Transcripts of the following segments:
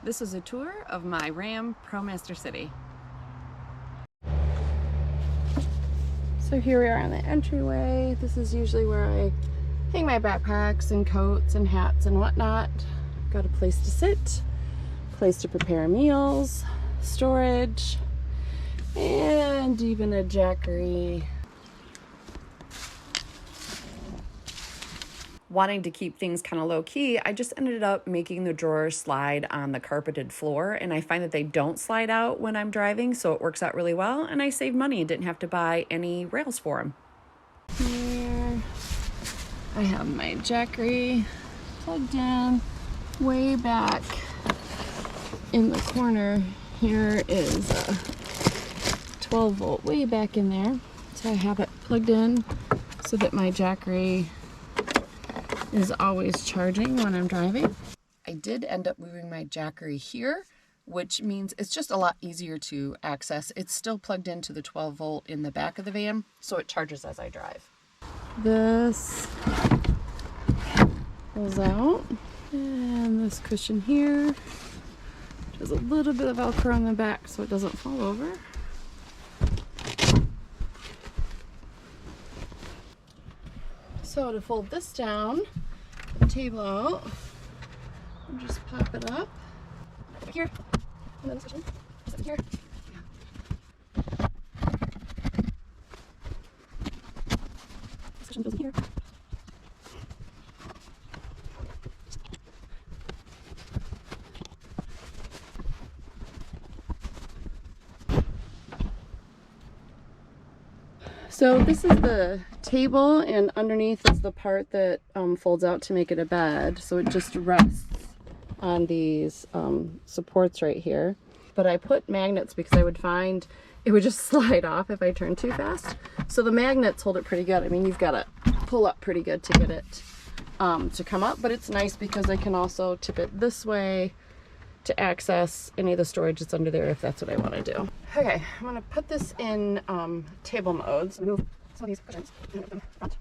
This is a tour of my RAM Promaster City. So here we are on the entryway. This is usually where I hang my backpacks and coats and hats and whatnot. Got a place to sit, place to prepare meals, storage, and even a jackery. Wanting to keep things kind of low key, I just ended up making the drawers slide on the carpeted floor, and I find that they don't slide out when I'm driving, so it works out really well, and I saved money and didn't have to buy any rails for them. Here I have my jackery plugged in. Way back in the corner here is a 12 volt way back in there, so I have it plugged in so that my jackery is always charging when I'm driving. I did end up moving my jackery here, which means it's just a lot easier to access. It's still plugged into the 12 volt in the back of the van, so it charges as I drive. This pulls out, and this cushion here has a little bit of Velcro on the back so it doesn't fall over. So to fold this down, the table out, and just pop it up here, and then this cushion is up here. This cushion goes in here. So this is the table, and underneath is the part that folds out to make it a bed. So it just rests on these supports right here. But I put magnets because I would find it would just slide off if I turned too fast. So the magnets hold it pretty good. I mean, you've got to pull up pretty good to get it to come up, but it's nice because I can also tip it this way to access any of the storage that's under there if that's what I want to do. Okay, I'm going to put this in table mode. So move some of these cushions and move them front.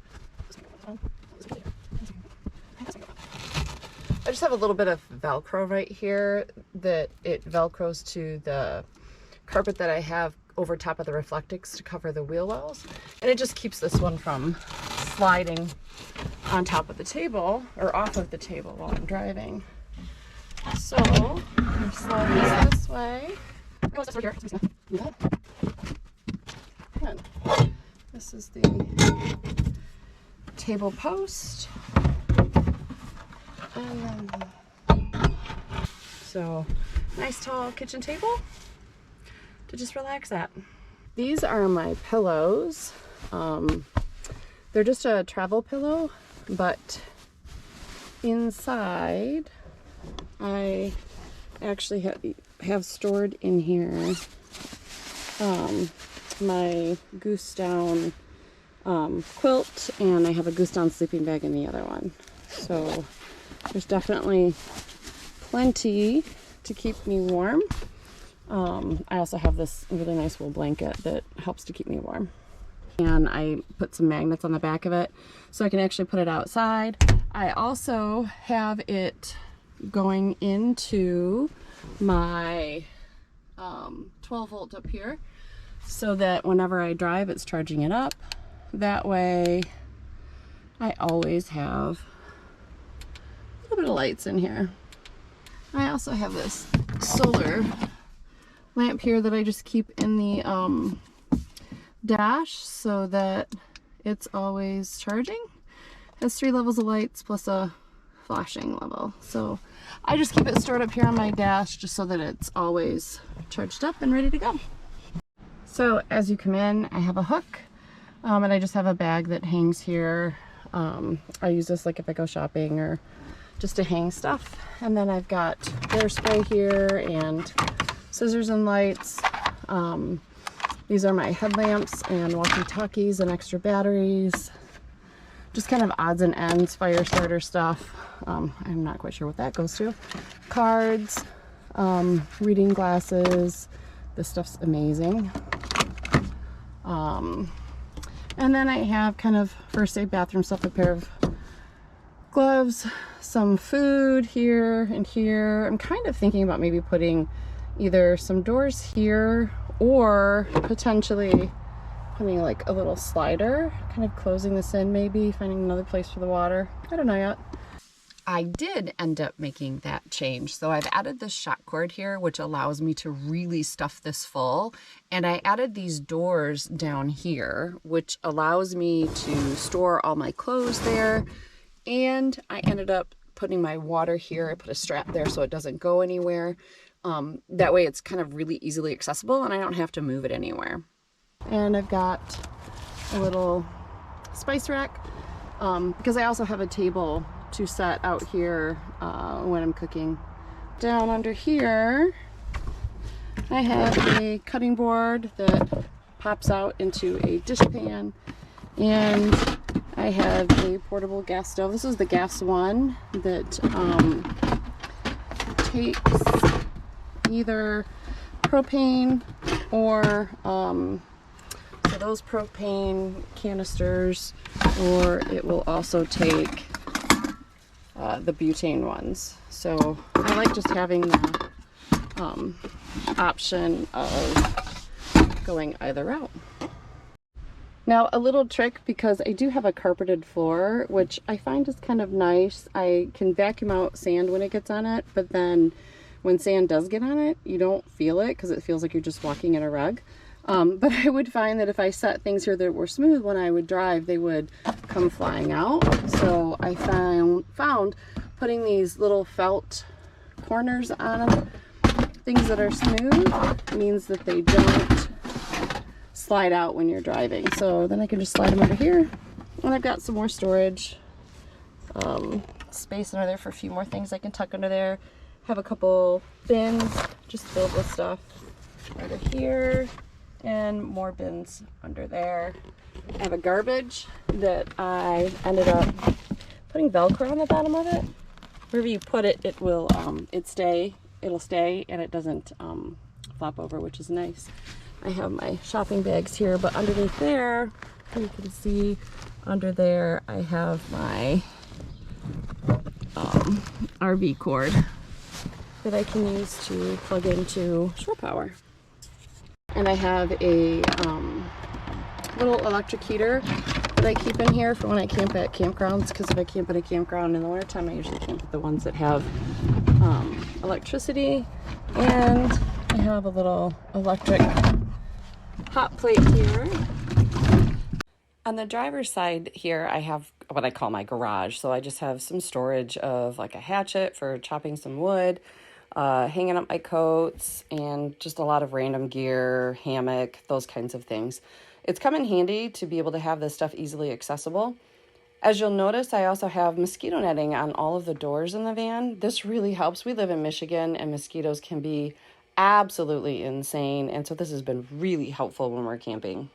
I just have a little bit of Velcro right here that it Velcros to the carpet that I have over top of the Reflectix to cover the wheel wells. And it just keeps this one from sliding on top of the table or off of the table while I'm driving. So, I'm slide this way. And this is the table post. And then, so, nice tall kitchen table to just relax at. These are my pillows. They're just a travel pillow, but inside I actually have stored in here my goose down quilt, and I have a goose down sleeping bag in the other one. So there's definitely plenty to keep me warm. I also have this really nice wool blanket that helps to keep me warm. And I put some magnets on the back of it so I can actually put it outside. I also have it going into my 12 volt up here so that whenever I drive it's charging it up. That way I always have a little bit of lights in here. I also have this solar lamp here that I just keep in the dash so that it's always charging. It has 3 levels of lights plus a flashing level. So I just keep it stored up here on my dash just so that it's always charged up and ready to go. So as you come in, I have a hook and I just have a bag that hangs here. I use this like if I go shopping or just to hang stuff. And then I've got bear spray here and scissors and lights. These are my headlamps and walkie-talkies and extra batteries. Just kind of odds and ends, fire starter stuff. I'm not quite sure what that goes to. Cards, reading glasses. This stuff's amazing. And then I have kind of first aid bathroom stuff, a pair of gloves, some food here and here. I'm kind of thinking about maybe putting either some doors here or potentially putting like a little slider, kind of closing this in, maybe finding another place for the water. I don't know yet. I did end up making that change. So I've added this shock cord here, which allows me to really stuff this full. And I added these doors down here, which allows me to store all my clothes there. And I ended up putting my water here. I put a strap there so it doesn't go anywhere. That way it's kind of really easily accessible and I don't have to move it anywhere. And I've got a little spice rack because I also have a table to set out here when I'm cooking. Down under here, I have a cutting board that pops out into a dishpan, and I have a portable gas stove. This is the gas one that takes either propane or so those propane canisters, or it will also take the butane ones. So I like just having the option of going either route. Now a little trick, because I do have a carpeted floor, which I find is kind of nice. I can vacuum out sand when it gets on it, but then when sand does get on it, you don't feel it because it feels like you're just walking in a rug. But I would find that if I set things here that were smooth, when I would drive, they would come flying out. So I found putting these little felt corners on them, things that are smooth, means that they don't slide out when you're driving. So then I can just slide them under here, and I've got some more storage space under there for a few more things I can tuck under there. Have a couple bins just filled with stuff under here, and more bins under there. I have a garbage that I ended up putting Velcro on the bottom of it. Wherever you put it, it will it'll stay, and it doesn't flop over, which is nice. I have my shopping bags here, but underneath there, you can see under there, I have my RV cord that I can use to plug into shore power. And I have a little electric heater that I keep in here for when I camp at campgrounds, because if I camp at a campground in the wintertime, I usually camp at the ones that have electricity. And I have a little electric hot plate here. On the driver's side here, I have what I call my garage. So I just have some storage of like a hatchet for chopping some wood, hanging up my coats, and just a lot of random gear, hammock, those kinds of things. It's come in handy to be able to have this stuff easily accessible. As you'll notice, I also have mosquito netting on all of the doors in the van. This really helps. We live in Michigan, and mosquitoes can be absolutely insane, and so this has been really helpful when we're camping.